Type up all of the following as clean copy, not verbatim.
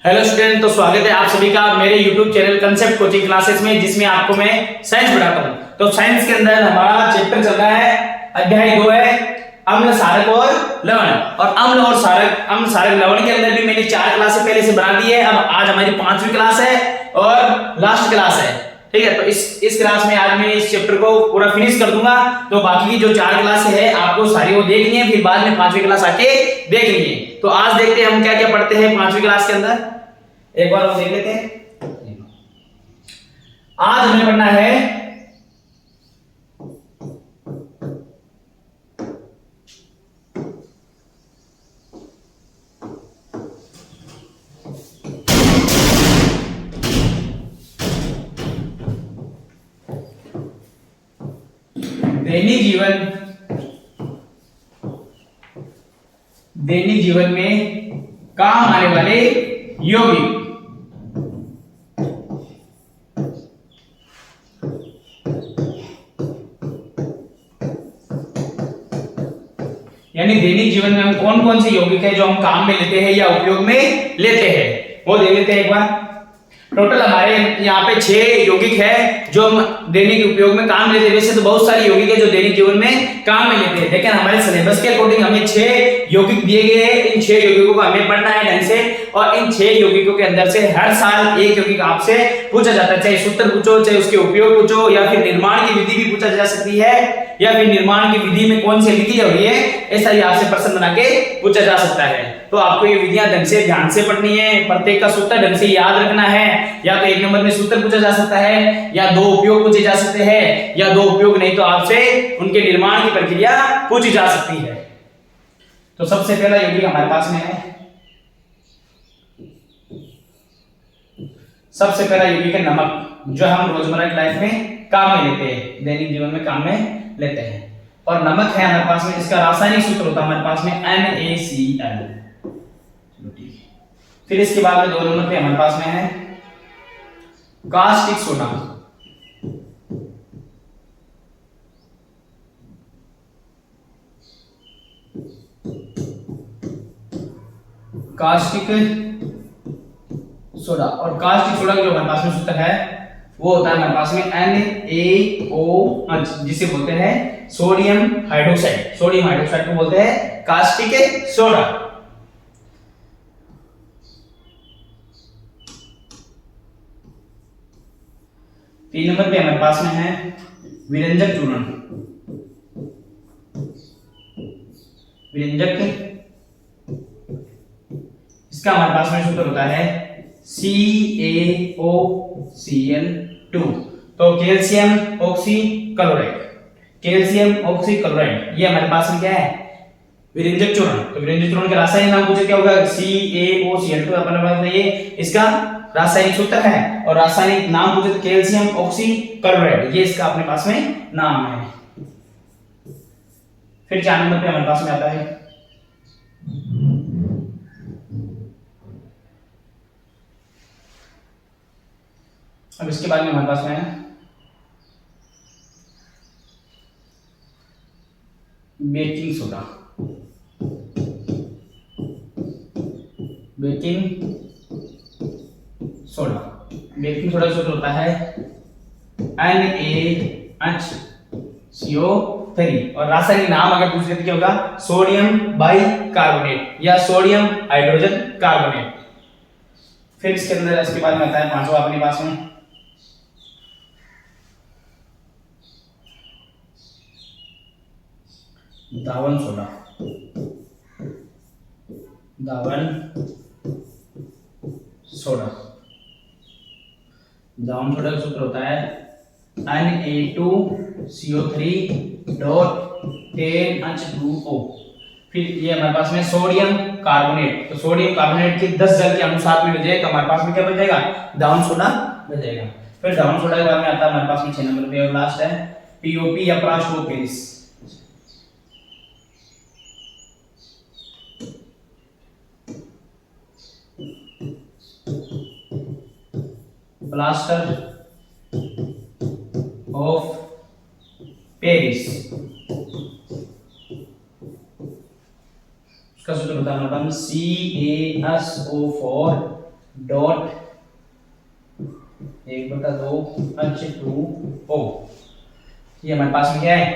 Hello student, तो स्वागत है आप सभी का मेरे YouTube channel concept coaching classes में, जिसमें आपको मैं साइंस पढ़ाता हूं। तो साइंस के अंदर हमारा चैप्टर चल रहा है, अध्याय 2 है अम्ल, क्षारक और लवण। और अम्ल और क्षारक, अम्ल क्षारक लवण के अंदर भी मैंने 4 क्लासें पहले से बना दी है। अब आज हमारी 5वीं क्लास है और लास्ट क्लास है, ठीक है। तो इस क्लास में आज मैं इस चैप्टर को पूरा फिनिश कर दूंगा। तो बाकी की जो 4 क्लासें है आपको सारी वो देखनी है, फिर बाद में 5वीं क्लास आके देखनी है। तो आज देखते हैं हम क्या क्या पढ़ते हैं 5वीं क्लास के अंदर, एक बार हम देख लेते हैं। आज हमें पढ़ना है दैनिक जीवन में काम आने वाले यौगिक। यानी दैनिक जीवन में हम कौन कौन से यौगिक है जो हम काम में लेते हैं या उपयोग में लेते हैं, वो देख लेते हैं एक बार। टोटल हमारे यहाँ पे 6 यौगिक है जो हम दैनिक उपयोग में काम लेते हैं। वैसे तो बहुत सारे यौगिक है जो दैनिक जीवन में काम में लेते हैं, लेकिन हमारे सिलेबस के अकॉर्डिंग हमें 6 यौगिक दिए गए हैं। इन 6 यौगिकों को हमें पढ़ना है ढंग से, और इन 6 यौगिकों के अंदर से हर साल एक यौगिक आपसे पूछा जाता है। चाहे सूत्र पूछो, चाहे उसके उपयोग पूछो, या फिर निर्माण की विधि भी पूछा जा सकती है, या फिर निर्माण की विधि में कौन सी लिखी हुई है, ऐसा ही आपसे प्रश्न बना के पूछा जा सकता है। तो आपको ये विधियां ढंग से ध्यान से पढ़नी है, प्रत्येक का सूत्र ढंग से याद रखना है। या तो 1 नंबर में सूत्र पूछा जा सकता है, या 2 उपयोग पूछे जा सकते हैं, या 2 उपयोग नहीं तो आपसे उनके निर्माण की प्रक्रिया पूछी जा सकती है। तो सबसे पहला यौगिक हमारे पास में है, सबसे पहला यौगिक है नमक, जो हम रोजमर्रा की लाइफ में काम में लेते हैं, दैनिक जीवन में काम में लेते हैं। और नमक है हमारे पास में, इसका रासायनिक सूत्र होता है हमारे पास में NaCl। चलो ठीक है। फिर इसके बाद में 2 नंबर पे हमारे पास में है कास्टिक सोडा। कास्टिक सोडा, और कास्टिक सोडा जो हमारे पास में सूत्र है वो होता है हमारे पास में NaOH, जिसे बोलते हैं सोडियम हाइड्रोक्साइड। सोडियम हाइड्रोक्साइड को बोलते हैं कास्टिक सोडा। तीन नंबर पे हमारे पास में है विरंजक चूर्ण। विरंजक, इसका हमारे पास में सूत्र होता है CaOCl2। तो calcium oxy chloride, calcium oxy chloride, ये हमारे पास में क्या है, विरंजक चूर्ण। तो विरंजक चूर्ण का रासायनिक नाम पूछे क्या होगा, CaOCl2 अपने पास में, ये इसका रासायनिक सूत्र है। और रासायनिक नाम पूछे तो कैल्शियम ऑक्सी क्लोराइड, ये इसका अपने पास में नाम है। फिर 4 नंबर पे हमारे पास में आता है अब इसके बाद में हमारे पास में है baking soda. Baking soda, baking soda का सूत्र होता है NaHCO3। और रासायनिक नाम अगर पूछ लेते क्या होगा, सोडियम बाइकार्बोनेट या सोडियम हाइड्रोजन कार्बोनेट। फिर इसके अंदर इसके बाद में आता है 5वां अपने पास में दावन सोडा। दावन सोडा, दावन सोडा का सूत्र होता है Na2CO3.10H2O। फिर ये हमारे पास में सोडियम कार्बोनेट। तो सोडियम कार्बोनेट के 10 जल के अनुपात में बन जाए तो हमारे पास में क्या बन जाएगा, दावन सोडा बन जाएगा। फिर दावन सोडा के बाद में आता है हमारे पास में 6 नंबर पे और लास्ट है POP या plaster Paris. Plaster of Paris, उसका सूत्र बता रहा हूं, CaSO4 डॉट 1/2 H2O, ये हमारे पास में क्या है,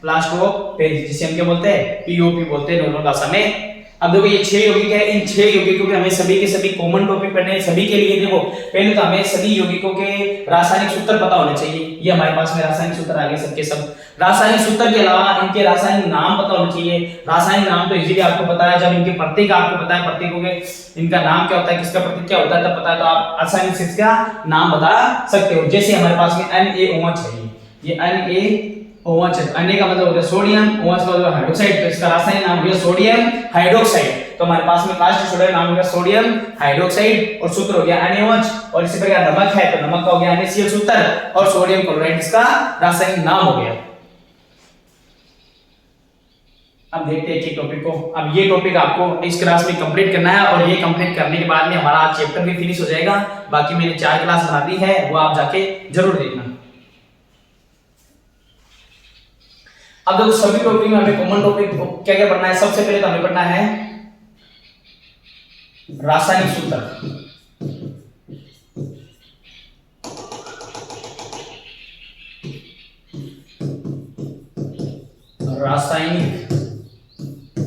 लास्ट रो पे, जिसे हम क्या बोलते हैं, पीओपी बोलते हैं नॉर्मल भाषा में। अब देखो ये 6 यौगिक है, इन 6 यौगिकों के हमें सभी के सभी कॉमन टॉपिक पढ़ने हैं सभी के लिए। देखो पहले तो हमें सभी यौगिकों के रासायनिक सूत्र पता होने चाहिए, ये हमारे पास में रासायनिक सूत्र आ गए सबके सब। रासायनिक सूत्र के अलावा इनके रासायनिक नाम पता होने चाहिए। रासायनिक नाम तो इजीली आपको पता है, जब इनके प्रतीक आपको पता है, प्रतीकों के इनका नाम क्या होता है, किसका प्रतीक क्या होता है तब पता है, तो आप आसानी से इसका नाम बता सकते हो। जैसे हमारे पास में NaOH है, ये NaOH है, Na का मतलब होता है सोडियम, OH का मतलब हाइड्रोक्साइड, तो इसका रासायनिक नाम हो गया सोडियम हाइड्रोक्साइड। तो हमारे पास में लास्ट सोडियम नाम हो गया सोडियम हाइड्रोक्साइड, और सूत्र हो गया NaOH। और इसी प्रकार नमक है तो नमक का हो गया NaCl सूत्र, और सोडियम क्लोराइड इसका रासायनिक नाम हो गया। अब देखते हैं एक टॉपिक को। अब ये टॉपिक आपको इस क्लास में कंप्लीट करना है, और ये कंप्लीट करने के बाद में हमारा आज चैप्टर भी फिनिश हो जाएगा। बाकी मैंने 4 क्लास बना दी है, वो आप जाके जरूर देखना। अब देखो सभी टॉपिक में हमें कॉमन टॉपिक क्या क्या पढ़ना है। सबसे पहले तो हमें पढ़ना है रासायनिक सूत्र।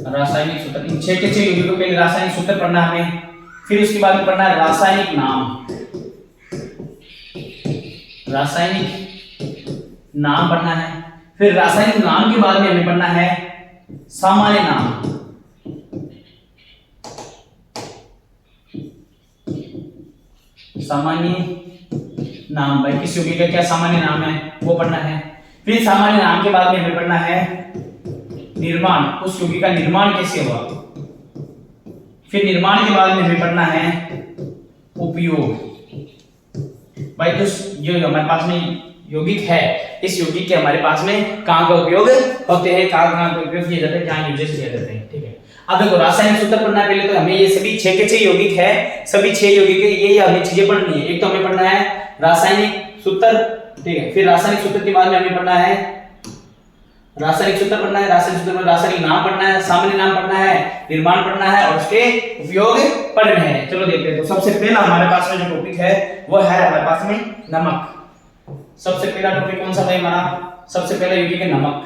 रासायनिक सूत्र, इन 6 के 6 यौगिकों के लिए रासायनिक सूत्र पढ़ना है हमें। फिर उसके बाद में पढ़ना है रासायनिक नाम पढ़ना है। फिर रासायनिक नाम के बाद में हमें पढ़ना है सामान्य नाम। भाई किस यौगिक का क्या सामान्य नाम है वो पढ़ना है। फिर सामान्य नाम के बाद में हमें पढ़ना है निर्माण, उस यौगिक का निर्माण कैसे हुआ। फिर निर्माण के बाद में हमें पढ़ना है उपयोग। भाई ये हमारे पास में यौगिक है, इस यौगिक के हमारे पास में कहां का उपयोग होते हैं, कहां का उपयोग किया जाता है, क्या यूजेस किए जाते हैं। ठीक है, अब देखो रासायनिक सूत्र पढ़ना है। पहले तो हमें ये सभी 6 के 6 यौगिक है, सभी 6 यौगिक है, ये हमें चीजें पढ़नी है। एक तो हमें पढ़ना है रासायनिक सूत्र, ठीक है। फिर रासायनिक सूत्र के बाद में हमें पढ़ना है रासायनिक सूत्र पढ़ना है, रासायनिक सूत्र में रासायनिक नाम पढ़ना है, सामान्य नाम पढ़ना है, निर्माण पढ़ना है, और उसके उपयोग पढ़ने हैं। चलो देखते हैं। तो सबसे पहला हमारे पास में जो टॉपिक है वो है हमारे पास में नमक। सबसे पहला टॉपिक कौन सा है हमारा, सबसे पहला यौगिक है नमक।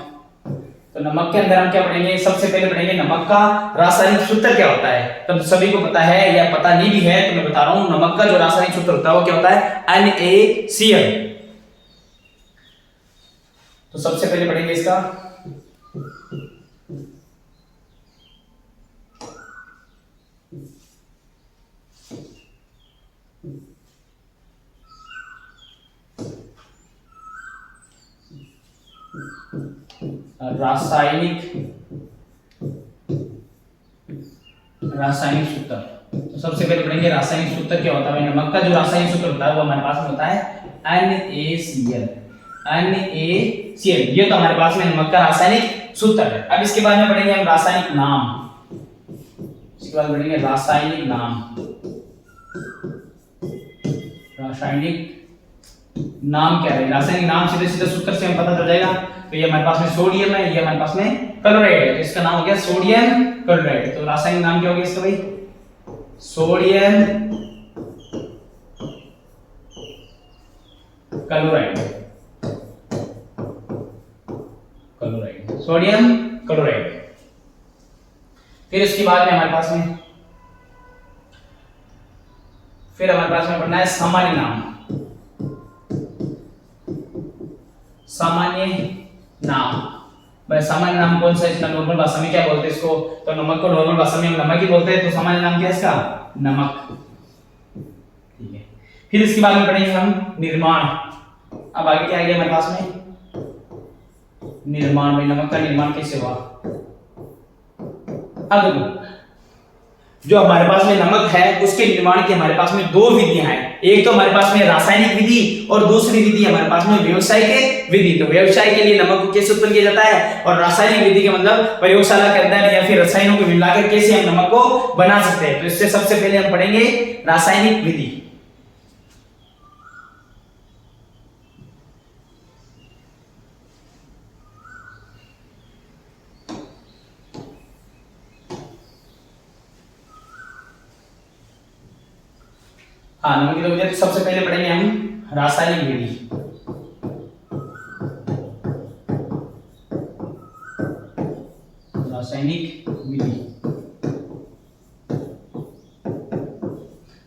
तो नमक के अंदर हम क्या पढ़ेंगे, सबसे पहले पढ़ेंगे नमक का रासायनिक सूत्र क्या होता है। तब सभी को पता है या पता नहीं भी है तो मैं बता रहा हूं, नमक का जो रासायनिक सूत्र होता है वो क्या होता है, NaCl। तो सबसे पहले पढ़ेंगे इसका रासायनिक सूत्र। तो सबसे पहले पढ़ेंगे रासायनिक सूत्र क्या होता है। नमक का जो रासायनिक सूत्र होता है वो हमारे पास में होता है NaCl। ये तो हमारे पास में नमक का रासायनिक सूत्र है। अब इसके बाद में पढ़ेंगे हम रासायनिक नाम। इसके बाद पढ़ेंगे रासायनिक नाम क्या है। रासायनिक नाम सीधे सीधे सूत्र से हम पता चल जाएगा। तो ये हमारे पास में सोडियम है, ये हमारे पास में क्लोराइड है, तो इसका नाम हो गया सोडियम क्लोराइड। तो रासायनिक नाम क्या हो गया इसका भाई, सोडियम सोडियम क्लोराइड। फिर इसके बाद में हमारे पास में पढ़ना है सामान्य नाम। भाई सामान्य नाम कौन सा, इसका नॉर्मल भाषा में क्या बोलते हैं इसको, तो नमक को नॉर्मल भाषा में हम नमक ही बोलते हैं, तो सामान्य नाम क्या है इसका, नमक। ठीक है, फिर इसके बाद में पढ़ेंगे हम निर्माण। अब आगे क्या आ गया हमारे पास में, निर्माण। भाई नमक का निर्माण कैसे हुआ। अब देखो जो हमारे पास में नमक है उसके निर्माण की हमारे पास में 2 विधियां हैं। एक तो हमारे पास में रासायनिक विधि और दूसरी विधि हमारे पास में व्यावसायिक विधि। तो व्यवसाय के लिए नमक को कैसे उत्पन्न किया जाता है, और रासायनिक विधि के मतलब प्रयोगशाला के अंदर या फिर रसायनों को मिलाकर कैसे हम नमक को बना सकते हैं। तो इससे सबसे पहले हम पढ़ेंगे रासायनिक विधि। हाँ, नमक की 2 विधियां। तो सबसे पहले पढ़ेंगे हम रासायनिक विधि। रासायनिक विधि।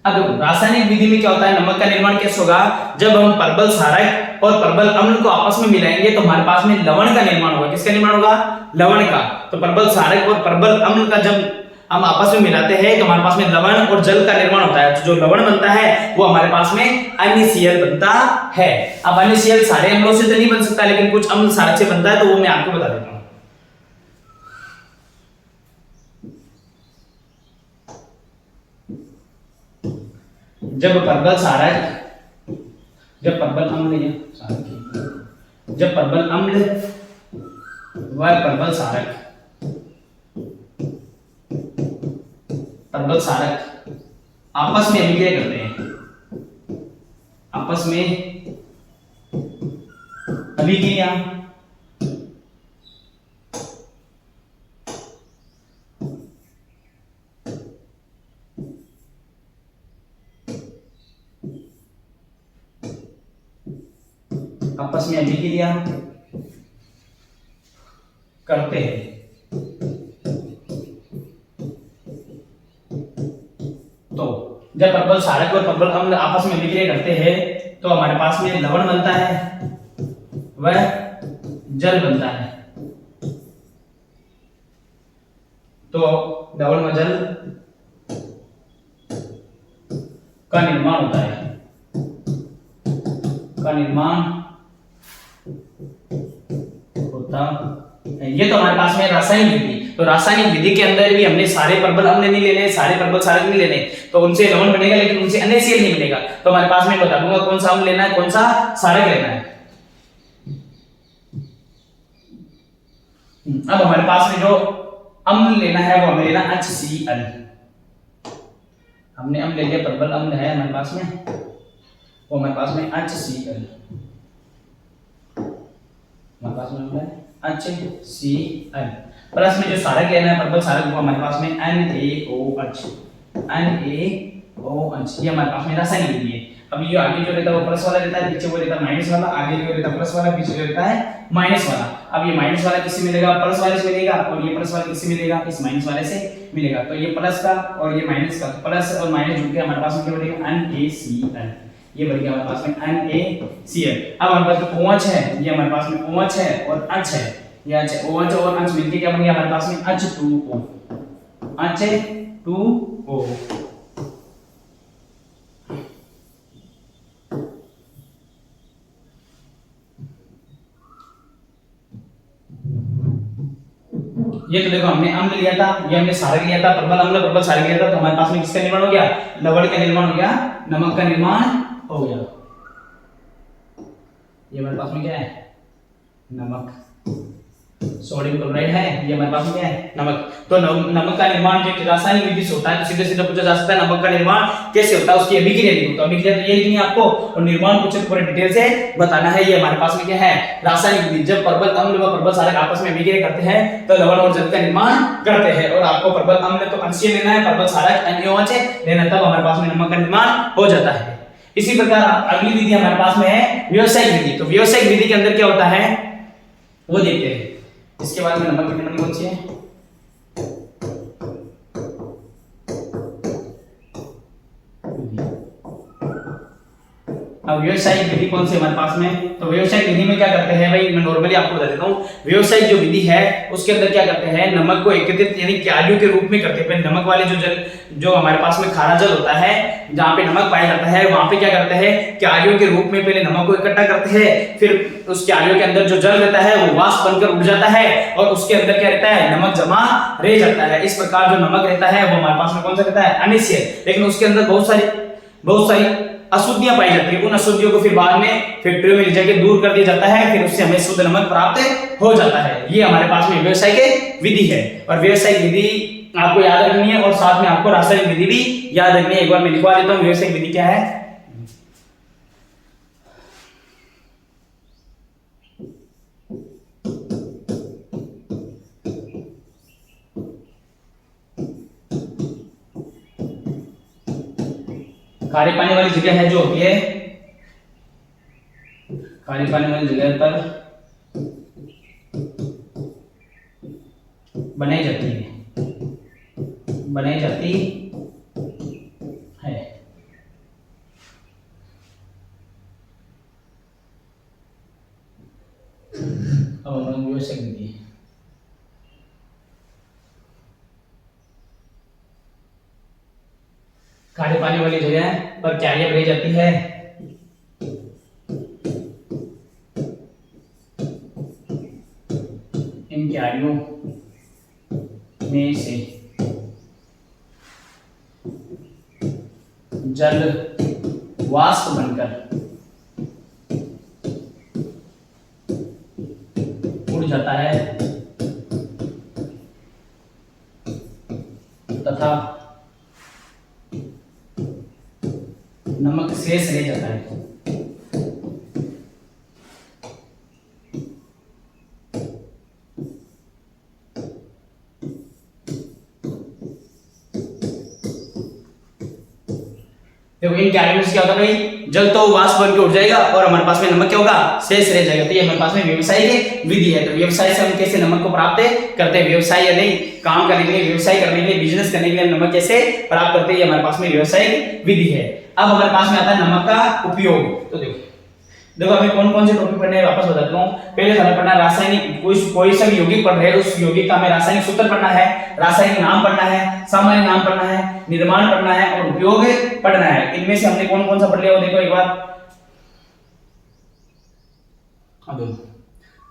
अब देखो रासायनिक विधि में क्या होता है, नमक का निर्माण कैसे होगा, जब हम परबल क्षारक और परबल अम्ल को आपस में मिलाएंगे तो हमारे पास में लवण का निर्माण होगा। किसका निर्माण होगा, लवण का। तो परबल क्षारक और परबल अम्ल का जब हम आपस में मिलाते हैं तो हमारे पास में लवण और जल का निर्माण होता है। तो जो लवण बनता है वो हमारे पास में NaCl बनता है। अब NaCl सारे अम्लों से तो नहीं बन सकता, लेकिन कुछ अम्ल क्षारक से बनता है, तो वो मैं आपको बता देता हूं। जब परबल क्षारक, जब परबल अम्ल या जब परबल अम्ल व परबल क्षारक, परबल क्षारक आपस में अभिक्रिया करते हैं, आपस में अभिक्रिया आपस में अभिक्रिया करते हैं। तो जब परबल क्षारक और परबल अम्ल आपस में अभिक्रिया करते हैं तो हमारे पास में लवण बनता है वह जल बनता है। तो लवण व जल का निर्माण होता है, का निर्माण होता है। ये तो हमारे पास में रासायनिक विधि। तो रासायनिक विधि के अंदर भी हमने सारे परबल अम्ल नहीं लेने, सारे परबल क्षारक नहीं लेने, तो उनसे लवण बनेगा लेकिन उनसे NaCl नहीं बनेगा। तो हमारे पास में बता दूंगा कौन सा अम्ल लेना है, कौन सा क्षारक लेना है। अब हमारे पास में जो अम्ल लेना है वो हमें लेना HCl। हमने अम्ल ले लिया, परबल अम्ल है हमारे पास में, वो हमारे पास में HCl, हमारे पास में है HCl। प्लस में जो क्षारक लेना है परबल क्षारक वो हमारे पास में NaOH, NaOH। ये हमारे पास में रासायनिक विधि है। अब ये आगे जो रहता है वो प्लस वाला रहता है, पीछे वो रहता है माइनस वाला, आगे जो रहता है प्लस वाला, पीछे जो रहता है माइनस वाला। अब ये माइनस वाला किससे मिलेगा, प्लस वाले से मिलेगा, और ये प्लस वाला किससे मिलेगा, इस माइनस वाले से मिलेगा। तो ये प्लस का और ये माइनस का, प्लस और माइनस जुड़ के हमारे पास में क्या बनेगा, NaCl। ये बन गया हमारे पास में NaCl। अब हमारे पास में OH है, ये हमारे पास में OH है और H है, ये OH और H मिलके क्या बन गया हमारे पास में H2O, H2O। ये तो देखो हमने अम्ल लिया था, ये हमने क्षारक लिया था, परबल अम्ल परबल क्षारक लिया था, तो हमारे पास में किसका निर्माण हो गया, लवण का निर्माण हो गया, नमक का निर्माण हो गया। ये हमारे पास में क्या है, नमक। सोडियम क्लोराइड है, ये हमारे पास में क्या है, नमक। तो नमक का निर्माण जो रासायनिक विधि से होता है, तो सीधे सीधे पूछा जा सकता है नमक का निर्माण कैसे होता है, उसकी अभिक्रिया नहीं होता। अभिक्रिया तो ये लिखनी है आपको, और निर्माण कुछ पूरे डिटेल से बताना है। ये हमारे पास में क्या है, रासायनिक विधि। जब परबल अम्ल व परबल क्षारक आपस में अभिक्रिया करते हैं तो लवण और जल का निर्माण करते हैं। और आपको परबल अम्ल तो NaCl लेना है, परबल क्षारक NaOH लेना, तब हमारे पास में नमक का निर्माण हो जाता है। इसी प्रकार अगली विधि हमारे पास में है व्यावसायिक विधि। तो व्यावसायिक विधि के अंदर क्या होता है वो देखते हैं। इसके बाद में नंबर कितने कौन सी है, अब व्यावसायिक विधि कौन सी हमारे पास में। तो व्यावसायिक विधि में क्या करते हैं भाई, मैं नॉर्मली आपको बता देता हूँ। व्यावसायिक जो विधि है उसके अंदर क्या करते हैं, नमक को एकत्रित यानी क्यारियों के रूप में करते हैं। नमक वाले जो जल, जो हमारे पास में खारा जल होता है जहाँ पे नमक पाया जाता है, वहां पे क्या करते हैं, क्यारियों के रूप में पहले नमक को इकट्ठा करते हैं, फिर उस क्यारियों के अंदर जो जल रहता है वो वाष्प बनकर उड़ जाता है और उसके अंदर क्या रहता है, नमक जमा रह जाता है। इस प्रकार जो नमक रहता है वो हमारे पास में कौन सा रहता है, NaCl। लेकिन उसके अंदर बहुत सारी अशुद्धियां पाई जाती है। उन अशुद्धियों को फिर बाद में फैक्ट्रियों में ले जाके दूर कर दिया जाता है, फिर उससे हमें शुद्ध नमक प्राप्त हो जाता है। ये हमारे पास में व्यावसायिक विधि है। और व्यावसायिक विधि आपको याद रखनी है और साथ में आपको रासायनिक विधि भी याद रखनी है। एक बार मैं लिखवा देता हूँ व्यावसायिक विधि क्या है। खारे पानी वाली जगह है जो होती है, खारे पानी वाली जगह पर बनाई जाती है, बनाई जाती है। अब हम व्यवस्थित देखिए, खारे पानी वाली जगह पर क्यारियां बनाई जाती है, इन क्यारियों में से जल वाष्प बनकर उड़ जाता है तथा नमक शेष रह जाता है। देखो इन क्यारियों में से क्या होता है भाई, जल तो वाष्प बन के उड़ जाएगा और हमारे पास में नमक क्या होगा, शेष रह जाएगा। तो ये हमारे पास में व्यवसाय की विधि है। तो व्यवसाय से हम कैसे नमक को प्राप्त करते हैं, व्यवसाय या नहीं काम करने के लिए, व्यवसाय करने के लिए, बिजनेस करने के लिए नमक कैसे प्राप्त करते हैं, ये हमारे पास में व्यवसाय विधि है। अब हमारे पास में आता है नमक का उपयोग। तो देखो हमें कौन कौन से टॉपिक पढ़ने हैं वापस बताता हूँ। पहले हमें पढ़ना रासायनिक, कोई सा भी यौगिक पढ़ रहे हैं उस यौगिक का हमें रासायनिक सूत्र पढ़ना है, रासायनिक नाम पढ़ना है, सामान्य नाम पढ़ना है, निर्माण पढ़ना है और उपयोग पढ़ना है। इनमें से हमने कौन कौन सा पढ़ लिया वो देखो एक बार।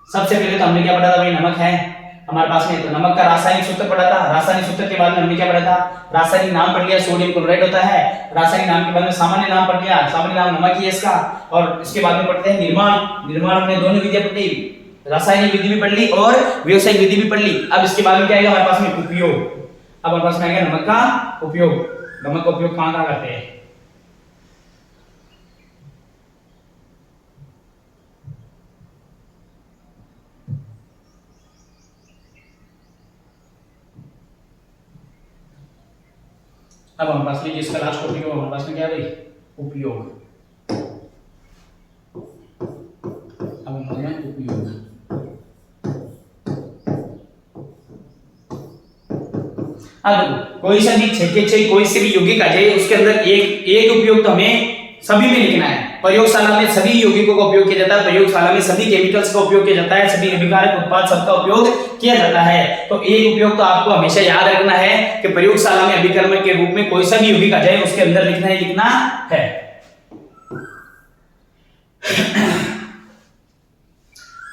सबसे पहले तो हमने क्या पढ़ा था भाई, नमक है हमारे पास में, तो नमक का रासायनिक सूत्र पढ़ा था। रासायनिक सूत्र के बाद में हमने क्या पढ़ा था, रासायनिक नाम पढ़ लिया, सोडियम क्लोराइड होता है। रासायनिक नाम के बाद में सामान्य नाम पढ़ लिया, सामान्य नाम नमक ही है इसका। और इसके बाद में पढ़ते हैं निर्माण। निर्माण हमने दोनों विधियां पढ़ ली, रासायनिक विधि भी पढ़ ली और व्यावसायिक विधि भी पढ़ ली। अब इसके बाद में क्या आएगा हमारे पास में, उपयोग। अब हमारे पास में आएगा नमक का उपयोग। नमक का उपयोग कहां कहां करते हैं, अब हमारे पास में जिसका लास्ट टॉपिक है हमारे पास में क्या है भाई, उपयोग। अब हमारे में उपयोग, अब कोई सा भी कोई से भी यौगिक आ जाए उसके अंदर एक उपयोग तो हमें सभी में लिखना है। प्रयोगशाला में सभी यौगिकों का उपयोग किया जाता है, प्रयोगशाला में सभी केमिकल्स का उपयोग किया जाता है, सभी अभिकारक उत्पाद सबका उपयोग किया जाता है। तो एक उपयोग तो आपको हमेशा याद रखना है कि प्रयोगशाला में अभिकर्मक के रूप में कोई सा भी यौगिक आ जाए उसके अंदर लिखना है।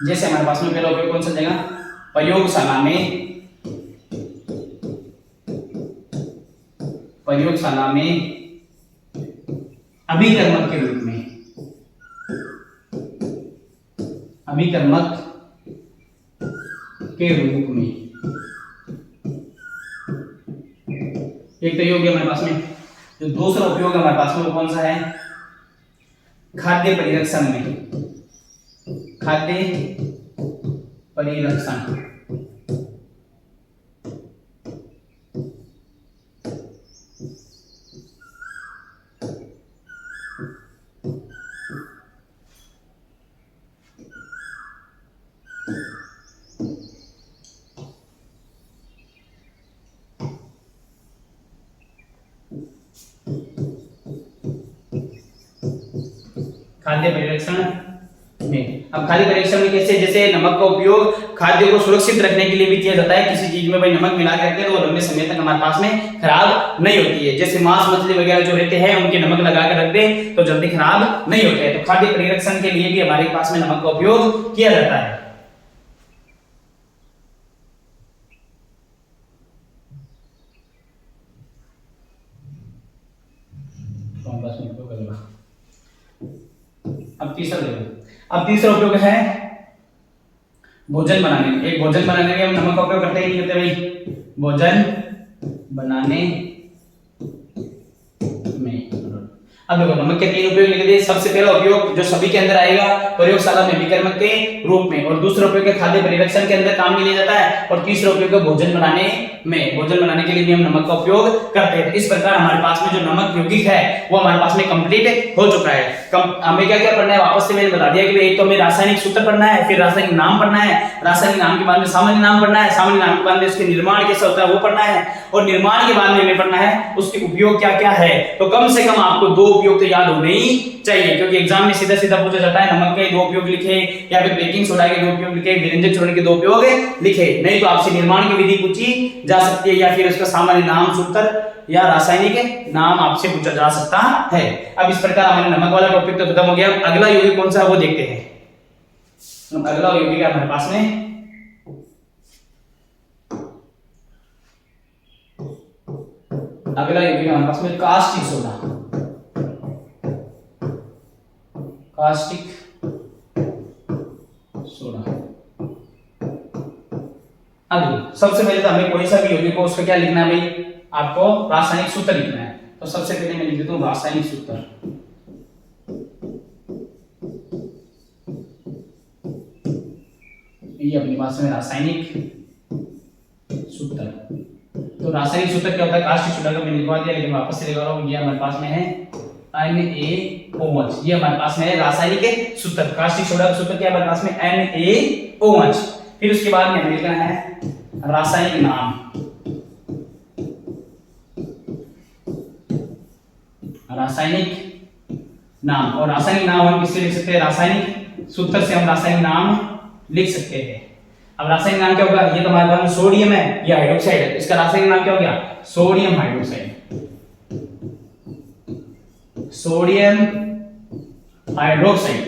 जैसे हमारे पास में पहला उपयोग कौन सा जाएगा, प्रयोगशाला में अभिकर्मक के रूप में, अभिकर्मक के रूप में एक तो योग्य हमारे पास में। जो दूसरा उपयोग हमारे पास में वो कौन सा है, खाद्य परिरक्षण में, खाद्य परिरक्षण। खाद्य परिरक्षण में, अब खाद्य परिरक्षण में कैसे, जैसे नमक का उपयोग खाद्य को सुरक्षित रखने के लिए भी किया जाता है। किसी चीज में भाई नमक मिला के रखते हैं तो वो लंबे समय तक हमारे पास में खराब नहीं होती है। जैसे मांस मछली वगैरह जो रहते हैं उनके नमक लगा के रख दें तो जल्दी खराब नहीं होते हैं। तो खाद्य परिरक्षण के लिए भी हमारे पास में नमक का उपयोग किया जाता है। अब तीसरा उपयोग है भोजन बनाने में। एक भोजन बनाने में हम नमक का उपयोग करते ही नहीं करते भाई, भोजन बनाने में। अब देखो नमक के 3 उपयोग लिख दिए। सबसे पहला उपयोग जो सभी के अंदर आएगा, प्रयोगशाला में विकर्मक के रूप में, और दूसरा उपयोग खाद्य परिरक्षण के अंदर काम में लिया जाता है, और तीसरा उपयोग भोजन बनाने में, भोजन बनाने के लिए भी हम नमक का उपयोग करते हैं। इस प्रकार हमारे पास में जो नमक यौगिक है वो हमारे पास में कंप्लीट हो चुका है। हमें क्या क्या पढ़ना है, वापस से मैंने बता दिया कि एक तो हमें रासायनिक सूत्र पढ़ना है, फिर रासायनिक नाम पढ़ना है, रासायनिक नाम के बाद में सामान्य नाम पढ़ना है, सामान्य नाम के बाद में उसके निर्माण कैसा होता है वो पढ़ना है, और निर्माण के बाद में हमें पढ़ना है उसके उपयोग क्या क्या है। तो कम से कम आपको 2 उपयोग तो याद होने ही चाहिए, क्योंकि एग्जाम में सीधा सीधा पूछा जाता है नमक के 2 उपयोग लिखे, या फिर बेकिंग सोडा के 2 उपयोग लिखे, व्यंजक चूर्ण के 2 उपयोग लिखे। नहीं तो आपसे निर्माण की विधि पूछी जा सकती है, या फिर उसका सामान्य नाम, सूत्र या रासायनिक नाम आपसे पूछा जा सकता है। अब इस प्रकार हमारे नमक वाला टॉपिक तो खत्म हो गया। अगला यौगिक कौन सा है वो देखते हैं। अगला यौगिक है हमारे पास में कास्टिक सोडा। Caustic soda. अब सबसे पहले तो हमें कोई सा भी यौगिक को उसका क्या लिखना है भाई, आपको रासायनिक सूत्र लिखना है। तो सबसे पहले मैं लिख देता हूं रासायनिक सूत्र। ये अपने पास में रासायनिक सूत्र। तो रासायनिक सूत्र क्या होता है, कास्टिक सोडा का मैंने लिखवा दिया, लेकिन वापस से लिखवा रहा हूं। ये हमारे पास में है NaOH। ये हमारे पास में है रासायनिक सूत्र। कास्टिक सोडा का सूत्र क्या है हमारे पास में, NaOH। फिर उसके बाद में हमें लिखना है रासायनिक नाम। रासायनिक नाम, और रासायनिक नाम हम किससे लिख सकते हैं, रासायनिक सूत्र से हम रासायनिक नाम लिख सकते हैं। अब रासायनिक नाम क्या होगा, ये तो हमारे पास में सोडियम है, ये हाइड्रोक्साइड है, इसका रासायनिक नाम क्या हो गया, sodium hydroxide. Sodium hydroxide,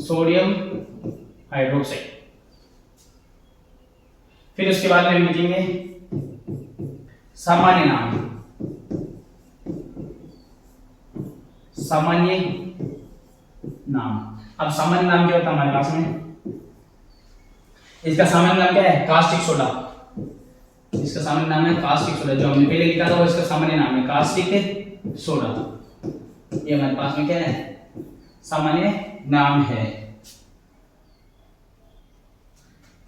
sodium hydroxide. फिर उसके बाद में हम लिखेंगे सामान्य नाम। सामान्य नाम, अब सामान्य नाम क्या होता है हमारे पास में, इसका सामान्य नाम क्या है, कास्टिक सोडा। इसका सामान्य नाम है कास्टिक सोडा, जो हमने पहले लिखा था वो इसका सामान्य नाम है कास्टिक सोडा। ये हमारे पास में क्या है, सामान्य नाम है।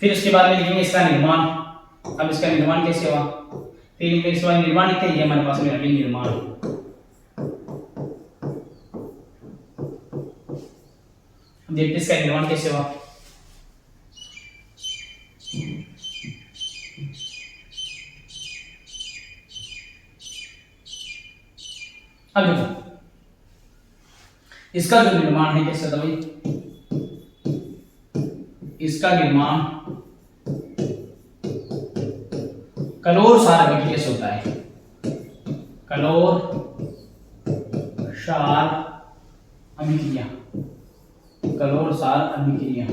फिर उसके बाद में लिखेंगे इसका निर्माण। अब इसका निर्माण कैसे हुआ, फिर इसके बाद निर्माण लिखते हैं, ये हमारे पास में अभी निर्माण। देखते इसका निर्माण कैसे हुआ। अब देखो इसका जो निर्माण है कैसे होता है, इसका निर्माण कलोर सार अभिक्रिया से होता है। कलोर सार अभिक्रिया, कलोर सार अभिक्रिया।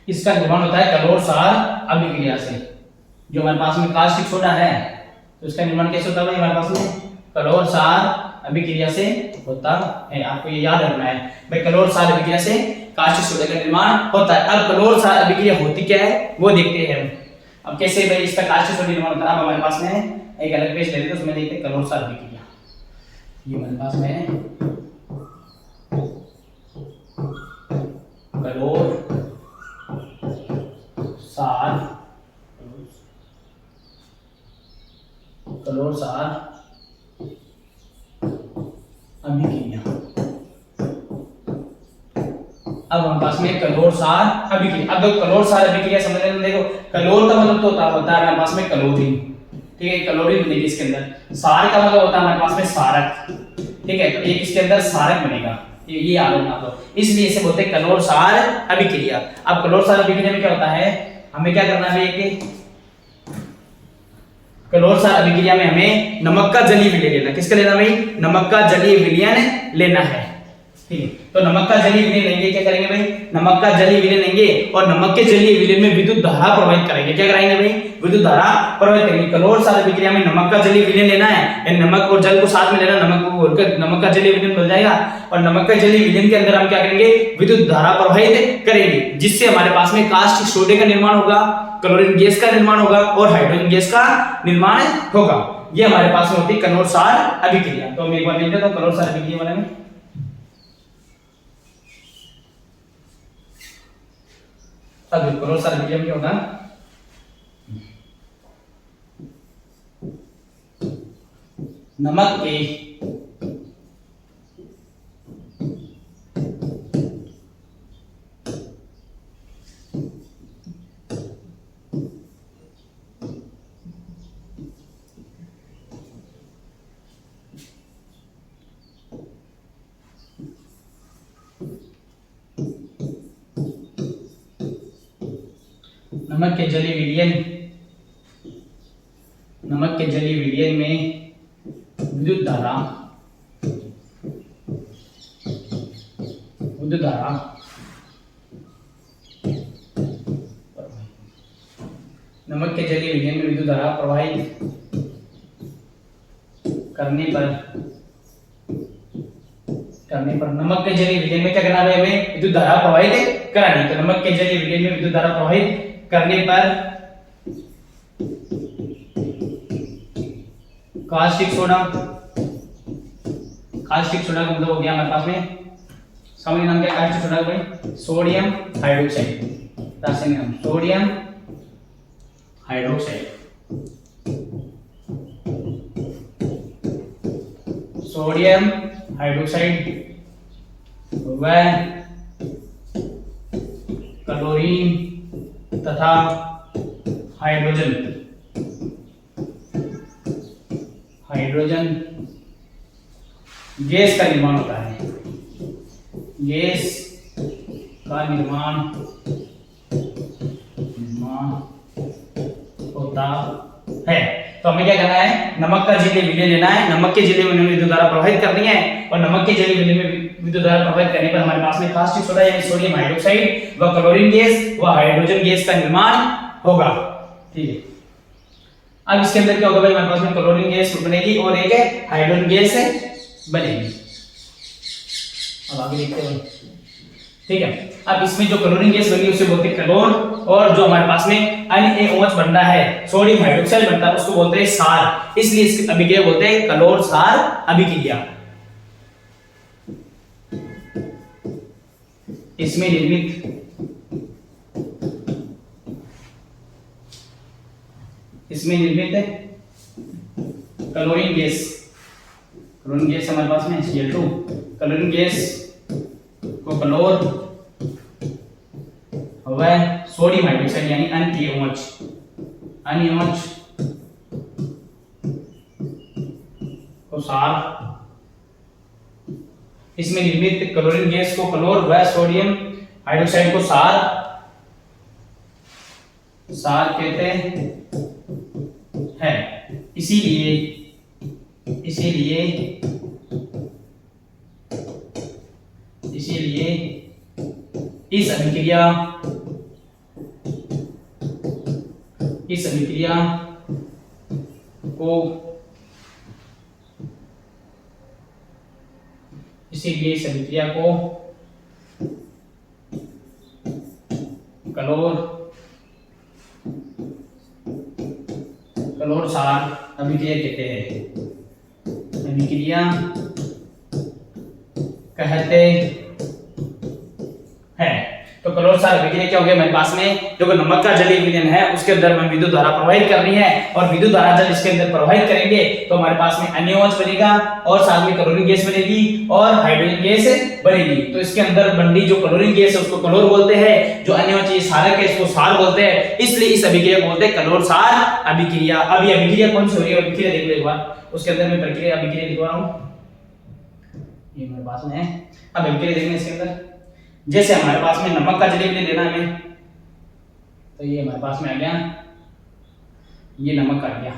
इसका निर्माण होता है कलोर सार अभिक्रिया से। जो हमारे पास में कास्टिक सोडा है तो इसका निर्माण कैसे होता है, हमारे पास में कलोर सार अभिक्रिया से होता है। आपको ये याद रखना है भाई, कलोर सार अभिक्रिया से कास्टिक सोडा का निर्माण होता है। अब कलोर सार अभिक्रिया होती क्या है वो देखते हैं हम। अब कैसे भाई इसका कास्टिक सोडा निर्माण होता है, अब हमारे पास में एक अलग पेज ले लेते हैं, उसमें देखते हैं कलोर सार अभिक्रिया। ये हमारे पास में है कलोर सार, कलोर सार अभिक्रिया। अब हमारे पास में कलोर सार अभिक्रिया। अब कलोर सार अभिक्रिया समझने में देखो, कलोर का मतलब तो होता है हमारे पास में कलोरीन, ठीक है, कलोरीन बनेगी इसके अंदर। सार का मतलब होता है हमारे पास में सारक, ठीक है, तो एक इसके अंदर सारक बनेगा, ये याद रखना। तो इसलिए इसे बोलते हैं कलोर सार अभिक्रिया। अब कलोर सार अभिक्रिया में क्या होता है, हमें क्या करना है कि कलोर सार अभिक्रिया में हमें नमक का जलीय विलयन लेना। किसका लेना भाई, नमक का जलीय विलयन लेना है। ठीक है। तो नमक का जलीय विलयन लेंगे, क्या करेंगे भाई, नमक का जलीय विलयन लेंगे और नमक के जलीय विलयन में विद्युत धारा प्रवाहित करेंगे। क्या कराएंगे भाई, विद्युत धारा प्रवाहित करेंगे। कलोर सार अभिक्रिया में नमक का जलीय विलयन लेना है, यानी नमक और जल को साथ में लेना, नमक को घोलकर नमक का जलीय विलयन बन जाएगा और नमक का जलीय विलयन के अंदर हम क्या करेंगे, विद्युत धारा प्रवाहित करेंगे, जिससे हमारे पास में कास्टिक सोडे का निर्माण होगा, क्लोरीन गैस का निर्माण होगा और हाइड्रोजन गैस का निर्माण होगा। ये हमारे पास में होती है कलोर सार अभिक्रिया। तो हम एक बार लिख देते हैं कलोर सार अभिक्रिया बारे में। अब कलोर सार अभिक्रिया में क्या होगा, नमक के नमक के जलीय विलयन, नमक के जलीय विलयन में विद्युत धारा, नमक के जलीय विलयन में विद्युत धारा प्रवाहित करने पर नमक के जलीय विलयन में क्या करना है, हमें विद्युत धारा प्रवाहित करानी। तो नमक के जलीय विलयन में विद्युत धारा प्रवाहित करने पर कास्टिक सोडा, कास्टिक सोडा का मतलब हो गया हमारे पास में सामान्य नाम क्या है कास्टिक सोडा का भाई, सोडियम हाइड्रोक्साइड, रासायनिक नाम सोडियम हाइड्रोक्साइड, सोडियम हाइड्रोक्साइड व क्लोरीन तथा हाइड्रोजन गैस का निर्माण होता है, गैस का निर्माण होता है। तो हमें क्या करना है, नमक का जलीय विलयन लेना है, नमक के जलीय विलयन में विद्युत धारा प्रवाहित करनी है और नमक के जलीय विलयन में विद्युत धारा प्रवाहित करने पर हमारे पास में कास्टिक सोडा यानी सोडियम हाइड्रोक्साइड व क्लोरीन गैस व हाइड्रोजन गैस का निर्माण होगा। ठीक है, अब इसके अंदर क्या होगा भाई, हमारे पास में क्लोरीन गैस बनेगी और एक हाइड्रोजन गैस बनेगी। अब आगे देखते हैं, ठीक है। अब इसमें जो क्लोरीन गैस बनी उसे बोलते हैं क्लोर, और जो हमारे पास में NaOH बन रहा है, सोडियम हाइड्रोक्साइड बनता है, उसको बोलते हैं सार। इसलिए इसकी अभिक्रिया बोलते हैं क्लोर सार अभिक्रिया। इसमें निर्मित क्लोरीन गैस हमारे पास में Cl2, क्लोरीन गैस को क्लोर व सोडियम हाइड्रोक्साइड यानी NaOH को सार, इसमें निर्मित क्लोरीन गैस को क्लोर व सोडियम हाइड्रोक्साइड को सार कहते हैं। इसीलिए इस अभिक्रिया को क्लोर सार अभिक्रिया कहते हैं। तो क्लोर सार अभिक्रिया क्या हो गया, हमारे पास में जो नमक का जलीय विलयन है उसके अंदर में विद्युत धारा प्रवाहित करनी है और विद्युत धारा जल इसके अंदर प्रवाहित करेंगे तो हमारे पास में NaOH बनेगा और साथ में क्लोरीन गैस बनेगी और हाइड्रोजन गैस बनेगी। तो इसके अंदर बन रही जो क्लोरीन गैस है उसको क्लोर बोलते हैं, जो NaOH ये सारक है इसको सार बोलते हैं। इसलिए इस अभिक्रिया को बोलते हैं क्लोर सार अभिक्रिया। अब ये अभिक्रिया कौन सी हो रही है, अभिक्रिया देख लो एक बार, उसके अंदर मैं प्रक्रिया अभिक्रिया लिखवा रहा हूं, ये मेरे पास में है। अब अभिक्रिया देखना इसके अंदर, जैसे हमारे पास में नमक का जलीय विलयन लेना हमें, तो ये हमारे पास में आ गया, ये नमक आ गया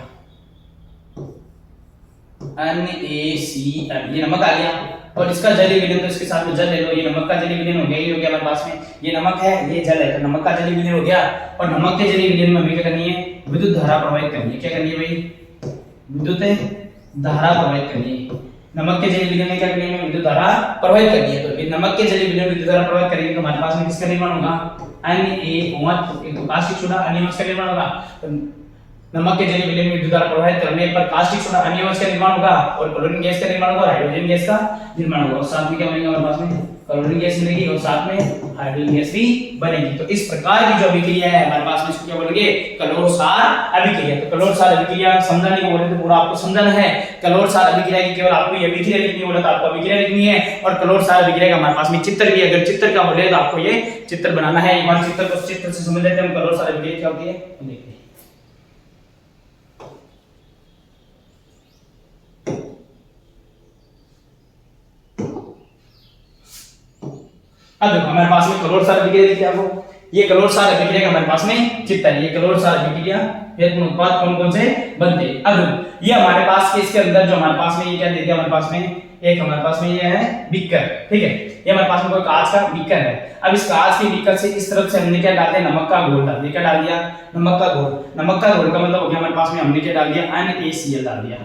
NaCl, ये नमक आ गया और इसका जलीय विलयन तो इसके साथ में जल ले लो, ये नमक का जलीय विलयन हो गया, ये हो गया हमारे पास में, ये नमक है ये जल है, तो नमक का जलीय विलयन हो गया। और नमक के जलीय विलयन में हमें क्या करनी है, विद्युत धारा प्रवाहित करनी है। क्या करनी है भाई, विद्युत धारा प्रवाहित करनी है। नमक के जलीय विलयन में क्या करनी है, विद्युत धारा प्रवाहित करनी है। तो नमक के जलीय विलयन में विद्युत धारा प्रवाहित करेंगे तो हमारे पास में किसका निर्माण होगा, NaOH, एक तो कास्टिक सोडा NaOH का निर्माण होगा। तो नमक के जलीय विलयन में विद्युत धारा प्रवाहित करने पर कास्टिक सोडा NaOH का निर्माण होगा और क्लोरीन गैस का निर्माण होगा, हाइड्रोजन गैस का निर्माण होगा। और साथ में क्या बनेगा हमारे पास में, क्लोरीन गैस मिलेगी और साथ में हाइड्रोजन गैस भी बनेगी। तो इस प्रकार की जो अभिक्रिया है हमारे पास में इसको क्या बोलेंगे, कलोर सार अभिक्रिया। तो कलोर सार अभिक्रिया समझाने को बोले तो पूरा आपको समझना है। कलोर सार अभिक्रिया की केवल आपको ये अभिक्रिया लिखनी बोला तो आपको अभिक्रिया लिखनी है, और कलोर सार अभिक्रिया का हमारे पास में चित्र भी, अगर चित्र का बोले तो आपको ये चित्र बनाना है। एक बार चित्र को चित्र से समझ लेते हैं हम, कलोर सार अभिक्रिया क्या होती है देखते हैं। अब देखो हमारे पास में कलोर सार अभिक्रिया दिखी आपको, ये कलोर सार अभिक्रिया का हमारे पास में चित्र है। ये कलोर सार अभिक्रिया हेतु उत्पाद कौन कौन से बनते हैं। अब ये हमारे पास के इसके अंदर जो हमारे पास में ये क्या दे दिया हमारे पास में, एक हमारे पास में ये है बीकर, ठीक है, ये हमारे पास में कोई कांच का बीकर है। अब इस कांच के बीकर से इस तरफ से हमने क्या डाल दिया, नमक का घोल डाल दिया। क्या डाल दिया, नमक का घोल। नमक का घोल का मतलब हो गया हमारे पास में हमने क्या डाल दिया, NaCl डाल दिया,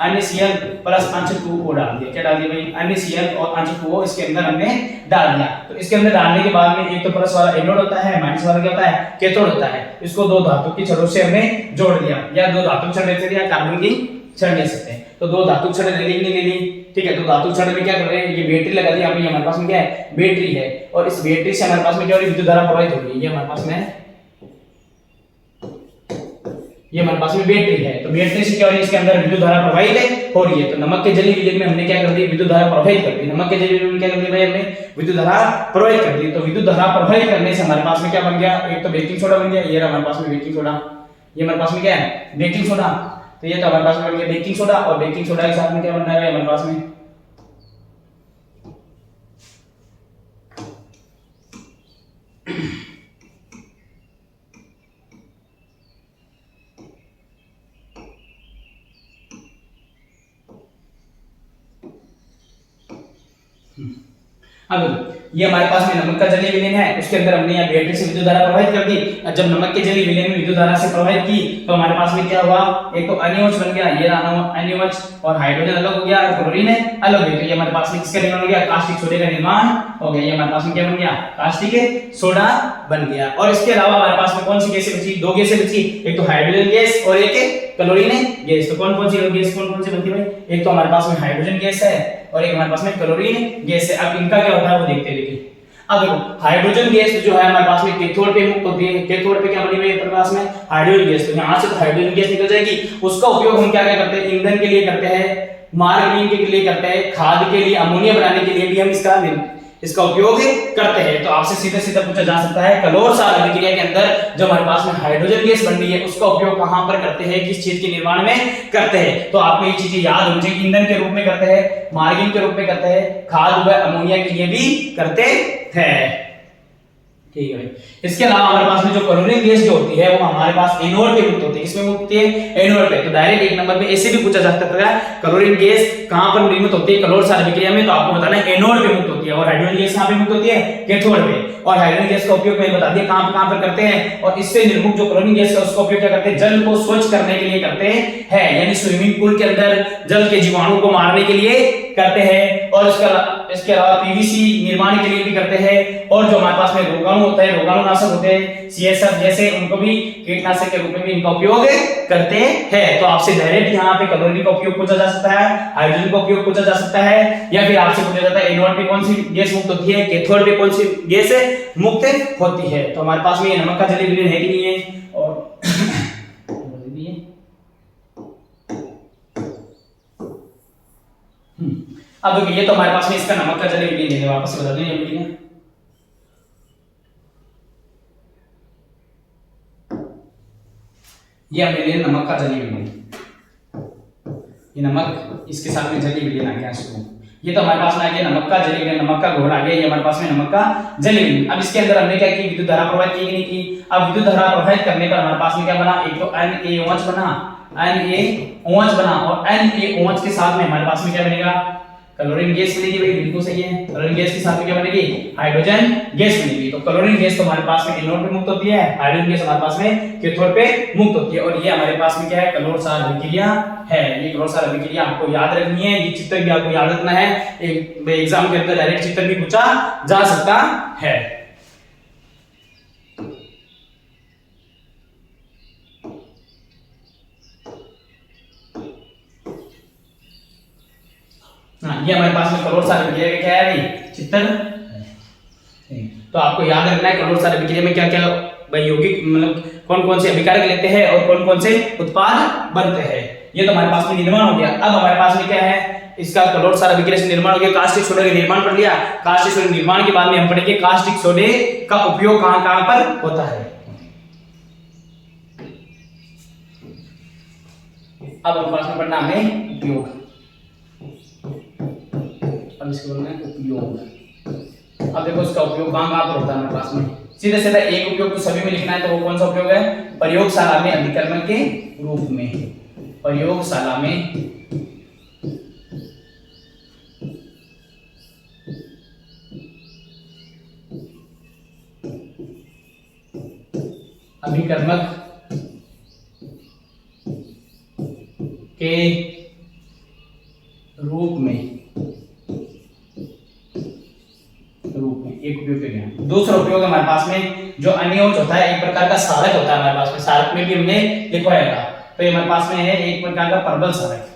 NaCl प्लस H2O डाल दिया। क्या डाल दिया भाई, NaCl और H2O इसके अंदर हमने डाल दिया। तो इसके अंदर डालने के बाद में एक तो प्लस वाला एनोड होता है, माइनस वाला क्या होता है, कैथोड होता है। इसको दो धातु की छड़ों से हमने जोड़ दिया, या दो धातु छड़ ले सकते हैं या कार्बन की छड़ ले सकते हैं। तो दो धातु छड़ ले ली, ठीक है। तो धातु छड़ में क्या कर रहे हैं, ये बैटरी लगा दी यहाँ पे, हमारे पास में क्या है, बैटरी है। और इस बैटरी से हमारे पास में क्या हो रही है, विद्युत धारा प्रवाहित हो रही है। ये हमारे पास में, ये हमारे पास में बैटरी है। तो बैटरी से क्या हो रही है, इसके अंदर विद्युत धारा प्रवाहित हो रही है। तो नमक के जलीय विलयन में हमने क्या कर दिया, विद्युत धारा प्रवाहित कर दी। नमक के जलीय विलयन में क्या कर दिया भाई, हमने विद्युत धारा प्रवाहित कर दी। तो विद्युत धारा प्रवाहित करने से हमारे पास में क्या बन गया, एक तो बेकिंग सोडा बन गया। ये हमारे पास में बेकिंग सोडा, ये हमारे पास में क्या है, बेकिंग सोडा। तो ये तो हमारे पास में बन गया बेकिंग सोडा, और बेकिंग सोडा के साथ में क्या बन रहा है हमारे पास में, अब ये हमारे पास में नमक का जलीय विलयन है, उसके अंदर हमने यहाँ बैटरी से विद्युत धारा प्रवाहित कर दी। और जब नमक के जलीय विलयन में विद्युत धारा से प्रवाहित की तो हमारे पास में क्या हुआ, एक तो NaOH बन गया, ये NaOH, और हाइड्रोजन अलग हो गया और क्लोरीन अलग हो गया। तो ये हमारे पास में किसका निर्माण हो गया, कास्टिक सोडे का निर्माण हो गया। ये हमारे पास में क्या बन गया, कास्टिक सोडा बन गया। और इसके अलावा हमारे पास में कौन सी गैसें बची, दो गैसें बची, एक तो हाइड्रोजन गैस और एक क्लोरीन गैस। तो कौन कौन सी गैस कौन कौन सी बनती है, एक तो हमारे पास में हाइड्रोजन गैस है और एक हमारे पास में क्लोरीन गैस है। अब इनका क्या होता है वो देखते हैं। देखिए अब देखो, हाइड्रोजन गैस जो है हमारे पास में कैथोड पे मुक्त होती है। कैथोड पे क्या बनी हुई है हमारे पास में, हाइड्रोजन गैस। तो यहां से तो हाइड्रोजन गैस निकल जाएगी, उसका उपयोग हम क्या क्या करते हैं, ईंधन के लिए करते हैं, मार्ग के लिए करते हैं, खाद के लिए, अमोनिया बनाने के लिए भी हम इसका उपयोग करते हैं। तो आपसे सीधे सीधा पूछा जा सकता है, कलोर सार अभिक्रिया के अंदर जो हमारे पास में हाइड्रोजन गैस बन रही है उसका उपयोग कहां पर करते हैं, किस चीज के निर्माण में करते हैं। तो आपको ये चीजें याद होनी चाहिए, ईंधन के रूप में करते हैं, मार्गिन के रूप में करते हैं, खाद व अमोनिया के लिए भी करते हैं, ठीक है भाई। इसके अलावा हमारे पास में जो क्लोरीन गैस जो होती है वो हमारे पास एनोड पे मुक्त होती है। किसमें मुक्त होती है, एनोड पे। तो डायरेक्ट एक नंबर पे ऐसे भी पूछा जा सकता है, क्लोरीन गैस कहां पर निर्मित होती है कलोर सार अभिक्रिया में, तो आपको बताना है एनोड पे मुक्त होती है। और हाइड्रोजन गैस कहां पे मुक्त होती है, कैथोड पे। और हाइड्रोजन गैस का उपयोग मैंने बता दिया कहां पर करते हैं। और इससे निर्मुक्त जो क्लोरीन गैस है उसका उपयोग क्या करते हैं, जल को स्वच्छ करने के लिए करते हैं, यानी स्विमिंग पूल के अंदर जल के जीवाणु को मारने के लिए करते हैं। और इसके अलावा पीवीसी निर्माण के लिए भी करते हैं। और जो हमारे पास में रोगाणु होता है, रोगाणुनाशक होते हैं, सीएसएफ जैसे, उनको भी कीटनाशक के रूप में भी इनका उपयोग करते हैं। तो आपसे डायरेक्ट यहाँ पे क्लोरीन का उपयोग पूछा जा सकता है, हाइड्रोजन का उपयोग पूछा जा सकता है, या फिर आपसे पूछा जाता है एनोड पे कौन सी गैस मुक्त होती है, कैथोड पे कौन सी गैस मुक्त होती है। तो हमारे पास में ये नमक का जलीय विलयन है कि नहीं है, और अब देखिए ये तो हमारे पास में इसका नमक का जलीय विलयन है। वापस से बता दें ये हमने लिया नमक का जलीय विलयन, ये नमक इसके साथ में जलीय विलयन आ गया शुरू। ये तो हमारे पास में आ गया नमक का जलीय विलयन, नमक का घोल आ गया, ये हमारे पास में नमक का जलीय विलयन। अब इसके अंदर हमने क्या की, विद्युत धारा प्रवाहित की नहीं की। अब विद्युत धारा प्रवाहित करने पर हमारे पास में क्या बना, एक तो NaOH बना, और NaOH के साथ में हमारे पास में क्या बनेगा, क्लोरीन गैस बनेगी भाई, बिल्कुल सही है। क्लोरीन गैस के साथ में क्या बनेगी? हाइड्रोजन गैस बनेगी। तो क्लोरीन गैस तो हमारे पास में एनोड पे मुक्त होती है, हाइड्रोजन गैस हमारे पास में कैथोड पे मुक्त होती है। और ये हमारे पास में क्या है? क्लोरो सार अभिक्रिया है। ये क्लोरो सार अभिक्रिया आपको याद रखनी है, ये चित्र भी आपको याद रखना है। एक एग्जाम के अंदर डायरेक्ट चित्र भी पूछा जा सकता है। ये हमारे पास में क्लोरो सार अभिक्रिया का क्या है भाई? चित्र। तो आपको याद रखना है क्लोरो सार अभिक्रिया में क्या क्या भाई यौगिक मतलब कौन कौन से अभिकारक लेते हैं और कौन कौन से उत्पाद बनते हैं। ये तो हमारे पास में निर्माण हो गया। अब हमारे पास में क्या है? इसका क्लोरो सार अभिक्रिया से निर्माण हो गया। कास्टिक सोडा का निर्माण पढ़ लिया। कास्टिक सोडा निर्माण के बाद में हम पढ़ेंगे कास्टिक सोडे का उपयोग कहां कहां पर होता है। अब हमारे पास में पढ़ना हमें उपयोग। अब इसके बोलना है उपयोग। अब देखो इसका उपयोग कहां कहां पर होता है हमारे पास में। सीधे सीधा एक उपयोग तो सभी में लिखना है, तो वो कौन सा उपयोग है? प्रयोगशाला में अभिकर्मक के रूप में। प्रयोगशाला में अभिकर्मक के रूप में एक उपयोग के लिए। दूसरा उपयोग हमारे पास में जो अनियोज होता है, एक प्रकार का सारक होता है हमारे पास में। सारक में भी हमने लिखवाया था। तो ये हमारे पास में है एक प्रकार का परबल सारक।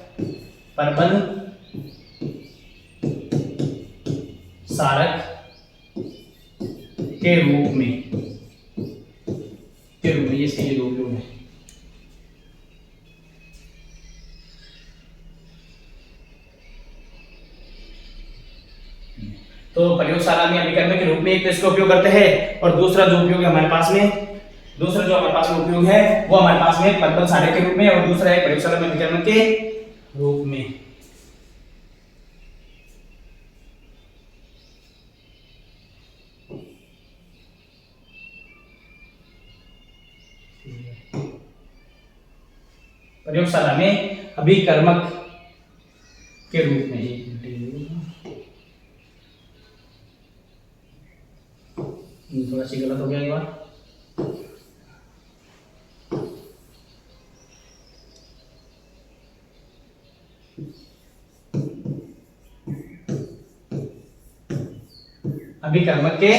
परबल सारक के रूप में ये सही दो उपयोग है। तो प्रयोगशाला में अभिकर्मक के रूप में एक तो इसका उपयोग करते हैं, और दूसरा जो उपयोग है हमारे पास में उपयोग है वो हमारे पास में परबल सारक के रूप में, और दूसरा है प्रयोगशाला में अभिकर्मक के रूप में। प्रयोगशाला में अभिकर्मक के रूप में। थोड़ा सी गलत हो गया एक बार। अभिकर्मक के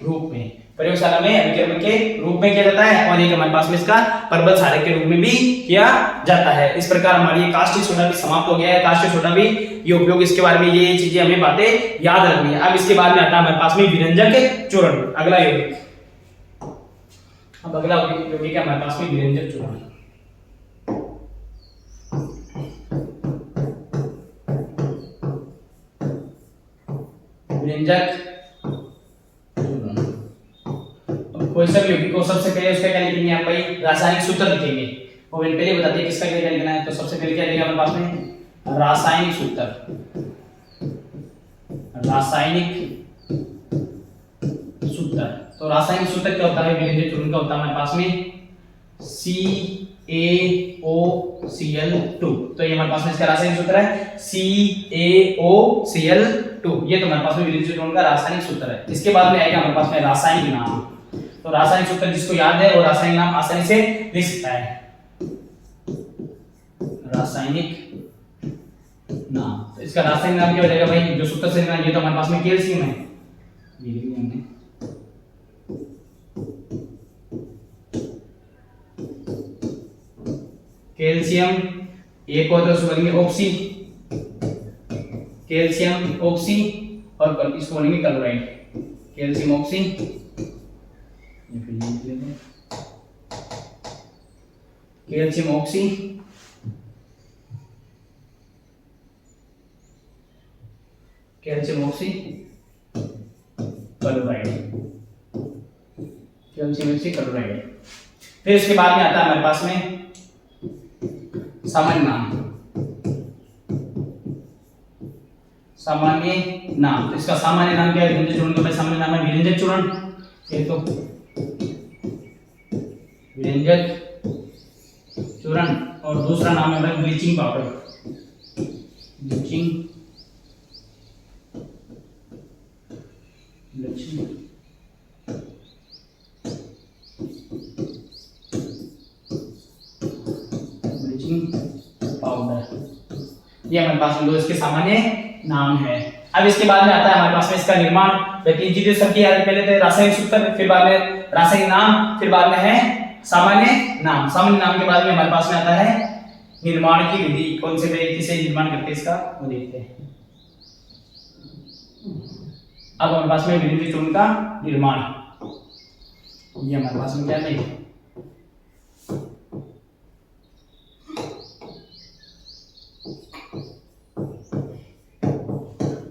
रूप में, प्रयोगशाला में अभिकर्मक के रूप में किया जाता है, और एक हमारे पास में इसका परबल सारक के रूप में भी किया जाता है। इस प्रकार हमारी ये कास्टिक सोडा भी समाप्त हो गया है। कास्टिक सोडा भी ये उपयोग, इसके बारे में ये चीजें हमें बातें याद रखनी है। अब इसके बाद में आता है हमारे पास में विरंजक चूर्ण, अगला यौगिक। अब अगला यौगिक है हमारे पास में विरंजक चूर्ण। विरंजक कोई सा भी यौगिक को सबसे पहले उसका क्या लिखेंगे आप भाई? रासायनिक सूत्र लिखेंगे। और मैंने पहले बता दिया किसका क्या लिखना है। तो सबसे पहले क्या लिखेंगे हमारे पास में? रासायनिक सूत्र। रासायनिक सूत्र, तो रासायनिक सूत्र क्या होता है? विरंजक चूर्ण का होता है हमारे पास में CaOCl2। तो ये हमारे पास में इसका रासायनिक सूत्र है CaOCl2। ये तो हमारे पास में विरंजक चूर्ण का रासायनिक सूत्र है। इसके बाद में आएगा हमारे पास में रासायनिक नाम। तो रासायनिक सूत्र जिसको याद है वो रासायनिक नाम आसानी से लिख सकता है। रासायनिक नाम, तो इसका रासायनिक नाम क्या हो जाएगा भाई? जो सूत्र से ये तो हमारे पास में कैल्शियम है। ये लिख दिया हमने। कैल्शियम एक और तो बोलेंगे ऑक्सी, कैल्शियम ऑक्सी, और इसको बोलेंगे chloride. Calcium oxy, calcium oxy, calcium oxy chloride, calcium oxy chloride. फिर इसके बाद में आता है हमारे पास में सामान्य नाम। सामान्य नाम, तो इसका सामान्य नाम क्या है? विरंजक चूर्ण का सामान्य नाम है विरंजक चूर्ण। ये तो विरंजक चूर्ण, और दूसरा नाम है bleaching powder. Bleaching bleaching powder, ये हमारे पास में दो इसके सामान्य नाम है। अब इसके बाद में आता है हमारे पास में इसका निर्माण। तीन चीजें सबकी पहले तो रासायनिक सूत्र, फिर बाद में रासायनिक नाम, फिर बाद में है सामान्य नाम। सामान्य नाम के बाद में हमारे पास में आता है निर्माण की विधि, कौन से तरीके से निर्माण करते हैं इसका वो देखते हैं। अब हमारे पास में विभिन्न चूर्ण का निर्माण, ये हमारे पास में क्या है,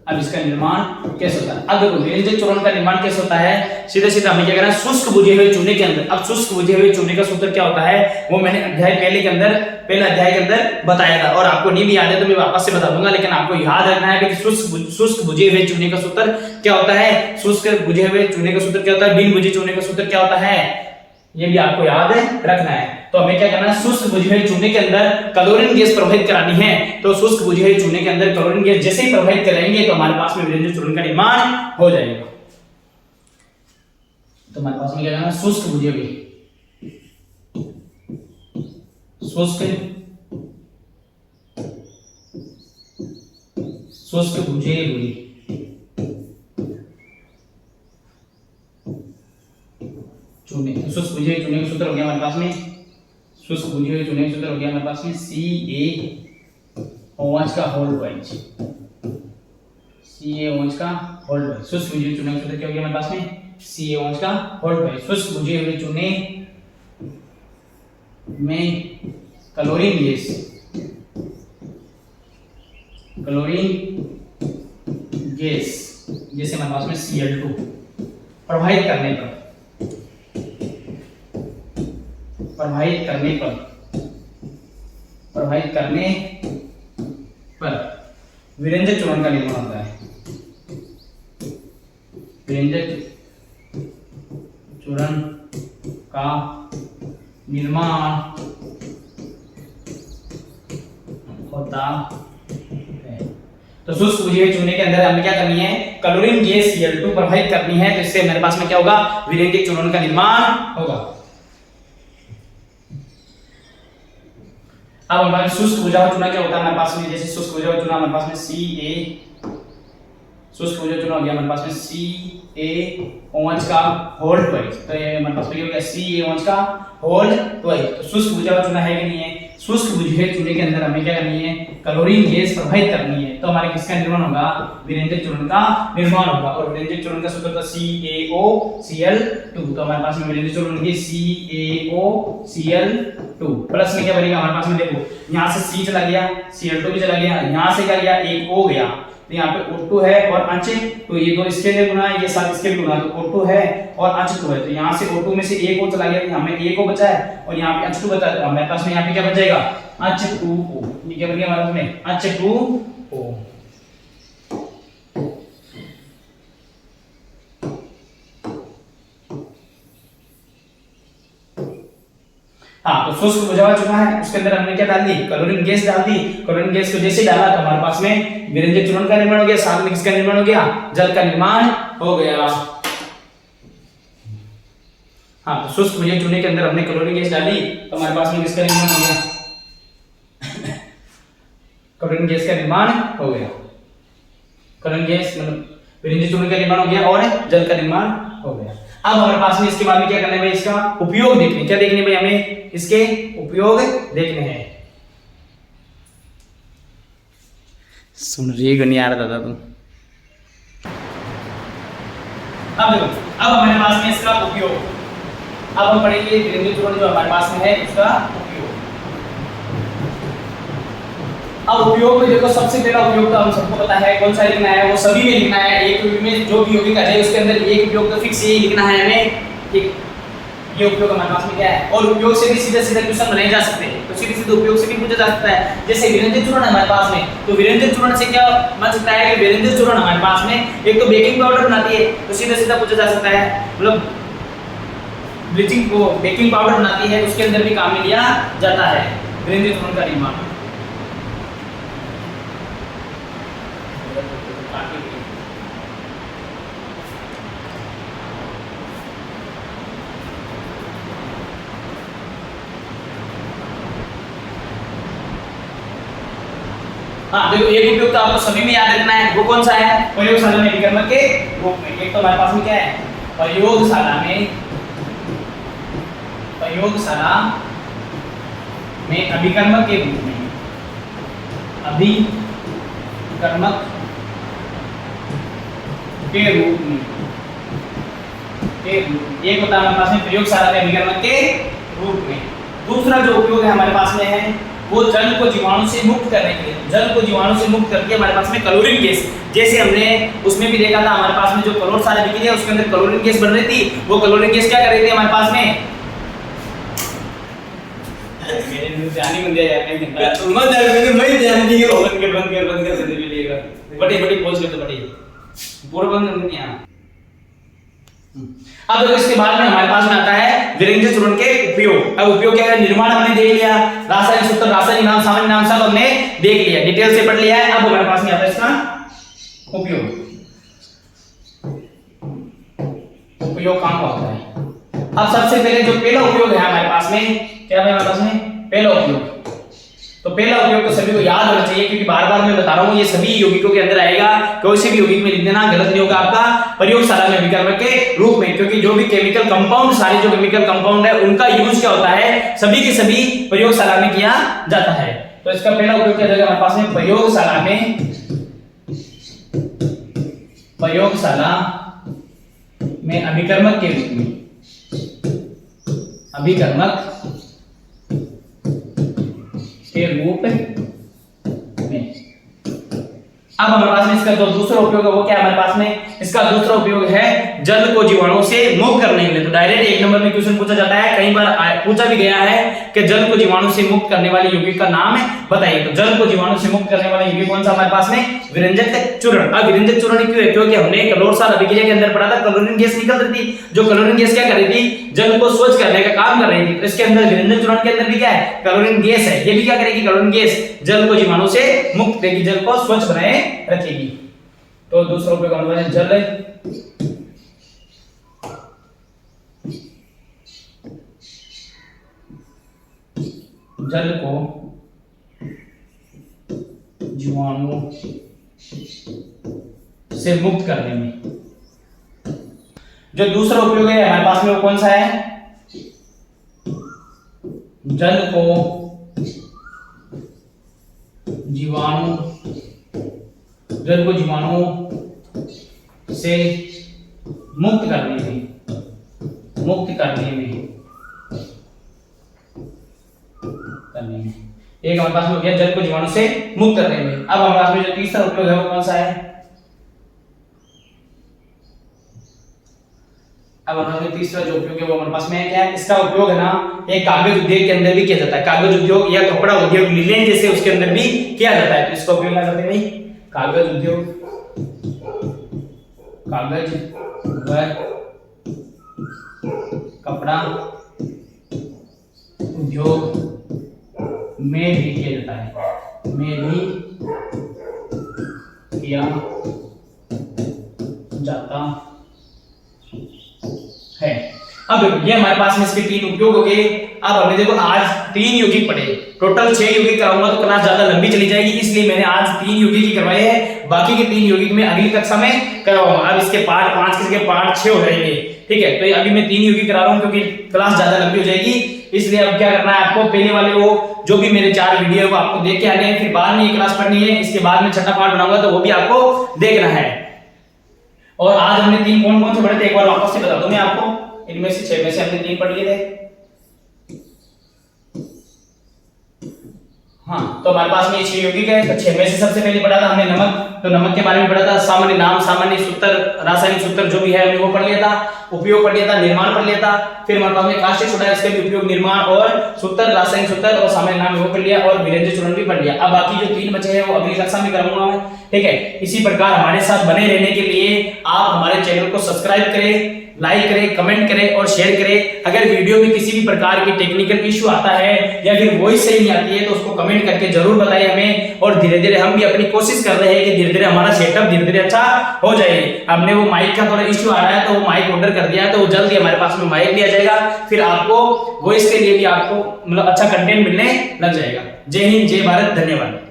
अब इसका निर्माण कैसे होता है। अब देखो विरंजक चूर्ण का निर्माण कैसे होता है, सीधे सीधे हमें क्या करना है, शुष्क बुझे हुए चूने के अंदर। अब शुष्क बुझे हुए चूने का सूत्र क्या होता है वो मैंने अध्याय पहले अध्याय के अंदर बताया था, और आपको नहीं भी याद है तो मैं वापस से बता दूंगा, लेकिन आपको याद रखना है कि शुष्क बुझे हुए चूने का सूत्र क्या होता है, शुष्क बुझे हुए चूने का सूत्र क्या होता है, बिन बुझे चूने का सूत्र क्या होता है, ये भी आपको याद रखना है। तो हमें क्या करना है, शुष्क बुझे हुए चूने के अंदर क्लोरीन गैस प्रवाहित करानी है। तो शुष्क बुझे हुए चूने के अंदर क्लोरीन गैस जैसे ही प्रवाहित कराएंगे तो हमारे पास में विरंजक चूर्ण का निर्माण हो जाएगा। तो हमारे पास में क्या करना है, शुष्क बुझे हुए शुष्क बुझे हुए चूने, शुष्क बुझे हुए चूने का सूत्र हो गया हमारे पास में, शुष्क बुझे हुए चूने का सूत्र हो गया हमारे पास में CaOH का होल ट्वाइस, CaOH का होल ट्वाइस। शुष्क बुझे हुए चूने का सूत्र क्या हो गया हमारे पास में, CaOH का होल ट्वाइस। शुष्क बुझे हुए चूने में क्लोरीन गैस जैसे हमारे पास में Cl2 प्रवाहित करने पर विरंजक चूर्ण का निर्माण होता है। विरंजक चूर्ण का निर्माण होता है। तो शुष्क बुझे हुए चूने के अंदर हमें क्या करनी है, क्लोरीन गैस Cl2 प्रवाहित करनी है, तो इससे मेरे पास में क्या होगा, विरंजक चूर्ण का निर्माण होगा। अब हमारे शुष्क बुझा हुआ चूना क्या होता है हमारे पास में, जैसे शुष्क बुझा हुआ चूना हमारे पास में शुष्क बुझा हुआ चूना हो गया हमारे पास में CaOH का होल ट्वाइस। तो ये हमारे पास में क्या हो गया, CaOH का होल ट्वाइस। तो शुष्क बुझा हुआ चूना है कि नहीं है, शुष्क बुझे हुए चूने के अंदर हमें क्या करनी है, क्लोरीन गैस प्रवाहित करनी है। तो हमारे किसका निर्माण होगा, विरंजक चूर्ण का निर्माण होगा। और विरंजक चूर्ण का सूत्र था CaOCl2। तो हमारे पास में विरंजक चूर्ण की CaOCl2 प्लस में क्या बनेगा हमारे पास में, देखो यहाँ से C चला गया, Cl2 भी चला गया, यहाँ से क्या गया, एक O गया, तो यहाँ पे O2 है और अंश, तो ये दो इसके लिए गुना है, ये साथ इसके लिए गुना, तो O2 है और अंश 2 है, तो यहाँ से O2 में से एक O चला गया, यहाँ में एक O बचा है और यहाँ पे अंश 2 बचा है, तो हमारे पास में यहाँ पे क्या बच जाएगा, अंश 2O। ये क्या बन गया हमारे पास में, अंश 2O। हाँ, तो शुष्क बुझा हुआ चूना है, उसके अंदर हमने क्या डाल दी, क्लोरीन गैस डाल दी। क्लोरीन गैस को जैसे डाला तो हमारे पास में विरंजक चूर्ण का निर्माण हो गया, साथ में किसका निर्माण हो गया, जल का निर्माण हो गया। हाँ, तो शुष्क बुझे चूने के अंदर हमने क्लोरीन गैस डाली तो हमारे पास में किसका निर्माण हो गया, क्लोरीन गैस का निर्माण हो गया। क्लोरीन गैस मतलब विरंजक चूर्ण का निर्माण हो गया और जल का निर्माण हो गया। अब हमारे पास में इसके बाद में क्या करना है भाई, इसका उपयोग देखने, क्या देखने भाई, हमें इसके उपयोग देखने हैं। सुन रही नहीं आ रहा दादा तुम। अब देखो, अब हमारे पास में इसका उपयोग, अब हम पढ़ेंगे विरंजक चूर्ण जो हमारे पास में है इसका उपयोग। अब उपयोग में देखो, सबसे पहला उपयोग तो हम सबको पता है, कौन सा लिखना है, वो सभी में लिखना है। एक में जो भी यौगिक है उसके अंदर एक उपयोग तो फिक्स यही लिखना है हमें, ठीक। ये उपयोग हमारे पास में क्या है, और उपयोग से भी सीधे सीधे क्वेश्चन बनाए जा सकते हैं, तो सीधे सीधे उपयोग से भी पूछा जा सकता है। जैसे विरंजक चूर्ण हमारे पास में, तो विरंजक चूर्ण से क्या बन सकता है कि विरंजक चूर्ण हमारे पास में एक तो बेकिंग पाउडर बनाती है, तो सीधा सीधा पूछा जा सकता है, मतलब ब्लीचिंग को बेकिंग पाउडर बनाती है, उसके अंदर भी काम में लिया जाता है विरंजक चूर्ण का निर्माण। हाँ देखो एक उपयोग तो आपको सभी में याद रखना है, वो कौन सा है? प्रयोगशाला में अभिकर्मक के रूप में। एक तो हमारे पास में क्या है? प्रयोगशाला में अभिकर्मक के रूप में, अभिकर्मक के रूप में, एक होता है हमारे पास में प्रयोगशाला में अभिकर्मक के रूप में। दूसरा जो उपयोग है हमारे पास में है वो जल को जीवाणु से मुक्त करने के लिए। जल को जीवाणु से मुक्त करके हमारे पास में क्लोरीन गैस, जैसे हमने उसमें भी देखा था हमारे पास में जो प्रयोगशाला बिकी है उसके अंदर क्लोरीन गैस बन रही थी, वो क्लोरीन गैस क्या कर रही थी हमारे पास में? मेरे मुंह से आने बंद यार नहीं मत यार मैं ध्यान दियो बंद कर दे लेगा बड़ी पोज कर दे बड़ी पूरा बंद कर दिया। अब देखो इसके बाद में हमारे पास में आता है विरंजन चूर्ण के उपयोग। अब उपयोग क्या है? निर्माण हमने देख लिया, रासायनिक सूत्र, रासायनिक नाम, सामान्य नाम सब हमने देख लिया, डिटेल से पढ़ लिया है। अब हमारे पास में आता है इसका उपयोग कहाँ का होता है? अब सबसे पहले जो पहला उपयोग है हमारे पास में, क्या है हमारे पास में? पहला उपयोग। तो पहला उपयोग तो सभी को याद होना चाहिए, क्योंकि बार-बार मैं बता रहा हूं ये सभी यौगिकों के अंदर आएगा, कोई से भी यौगिक में लिख देना गलत नहीं होगा आपका, प्रयोगशाला में अभिकर्मक के रूप में। क्योंकि जो भी केमिकल कंपाउंड, सारे जो केमिकल कंपाउंड है उनका यूज क्या होता है? सभी के सभी प्रयोगशाला में किया जाता है। तो इसका पहला उपयोग क्या जाएगा हमारे पास में? प्रयोगशाला में अभिकर्मक के रूप में, अभिकर्मक के रूप में। अब हमारे पास में इसका जो दूसरा उपयोग है वो क्या है हमारे पास में? इसका दूसरा उपयोग है जल को जीवाणु से मुक्त करने के लिए। तो डायरेक्ट एक नंबर में क्वेश्चन पूछा जाता है, कई बार पूछा भी गया है कि जल को जीवाणु से मुक्त करने वाले यौगिक का नाम बताइए। तो जल को जीवाणु से मुक्त करने वाला यौगिक कौन सा हमारे पास में? विरंजक चूर्ण। अब विरंजक चूर्ण क्यों है? क्योंकि हमने क्लोरोसाल अभिक्रिया के अंदर पढ़ा था क्लोरीन गैस निकल रही थी, जो क्लोरीन गैस क्या कर रही थी? जल को स्वच्छ करने का काम कर रही थी। तो इसके अंदर विरंजक चूर्ण के अंदर भी क्या है? क्लोरीन गैस है। ये भी क्या करेगी? क्लोरीन गैस जल को जीवाणु से मुक्त करेगी, जल को स्वच्छ बनाए रखेगी। तो दूसरा उपयोग हमारे पास जल को जीवाणु से मुक्त करने में। जो दूसरा उपयोग है हमारे पास में वो कौन सा है? जल को जीवाणु से मुक्त करने में, एक हमारे पास में हो गया जल को जीवाणु से मुक्त करने में। अब हमारे पास में जो तीसरा उपयोग है वो कौन सा है? अब हमारे पास तीसरा जो उपयोग है वो हमारे पास में है क्या है? इसका उपयोग है ना एक कागज उद्योग के अंदर भी किया जाता है, कागज उद्योग या कपड़ा उद्योग, लिनेन जैसे उसके अंदर भी किया जाता है। तो इसका उपयोग क्या करते हैं भाई? कागज उद्योग, कागज व कपड़ा उद्योग में भी किया जाता है, है। अब ये हमारे पास में इसके तीन उपयोग हो गए। अब हमने देखो आज 3 यौगिक पढ़े, टोटल 6 यौगिक कराऊंगा तो क्लास ज्यादा लंबी चली जाएगी, इसलिए मैंने आज 3 यौगिक ही करवाए हैं। बाकी के 3 यौगिक में अगली कक्षा में करवाऊंगा। अब इसके पार्ट 5 के पार्ट 6 हो जाएंगे, ठीक है। तो अभी मैं 3 यौगिक करा रहा हूं क्योंकि क्लास ज्यादा लंबी हो जाएगी, इसलिए अब क्या करना है आपको, पहले वाले वो जो भी मेरे 4 वीडियो है वो आपको देख के आने हैं, फिर बाद में ये क्लास पढ़नी है। इसके बाद में छठा पार्ट बनाऊंगा तो वो भी आपको देखना है। और आज हमने 3 कौन कौन से पढ़े थे एक बार वापस से बता दूं मैं आपको। इनमें से 6 में से हमने 3 पढ़ लिए थे। हाँ, तो हमारे पास में 6 यौगिक है। तो 6 में से सबसे पहले पढ़ा था हमने नमक, तो नमक के बारे में पढ़ा था। सामान्य नाम, सामान्य सूत्र, रासायनिक सूत्र जो भी है हमने वो पढ़ लिया था। उपयोग पढ़ लिया था, निर्माण पढ़ लिया था। फिर हमारे पास में कास्टिक सोडा, इसका भी उपयोग, निर्माण और सूत्र, रासायनिक सूत्र और सामान्य नाम वो पढ़ लिया, और विरंजन चूर्ण भी पढ़ लिया। अब बाकी जो 3 बचे हैं वो अगली कक्षा में कराऊंगा मैं, ठीक है। इसी प्रकार हमारे साथ बने रहने के लिए आप हमारे चैनल को सब्सक्राइब करें, लाइक करें, कमेंट करें और शेयर करें। अगर वीडियो में किसी भी प्रकार की टेक्निकल इश्यू आता है या फिर वॉइस सही नहीं आती है तो उसको कमेंट करके जरूर बताइए हमें। और धीरे धीरे हम भी अपनी कोशिश कर रहे हैं कि धीरे धीरे हमारा सेटअप धीरे धीरे अच्छा हो जाए। हमने वो माइक का थोड़ा इश्यू आ रहा है तो वो माइक ऑर्डर कर दिया है, तो जल्दी हमारे पास में माइक भी आ जाएगा। फिर आपको वॉइस के लिए भी आपको मतलब अच्छा कंटेंट मिलने लग जाएगा। जय हिंद, जय भारत, धन्यवाद।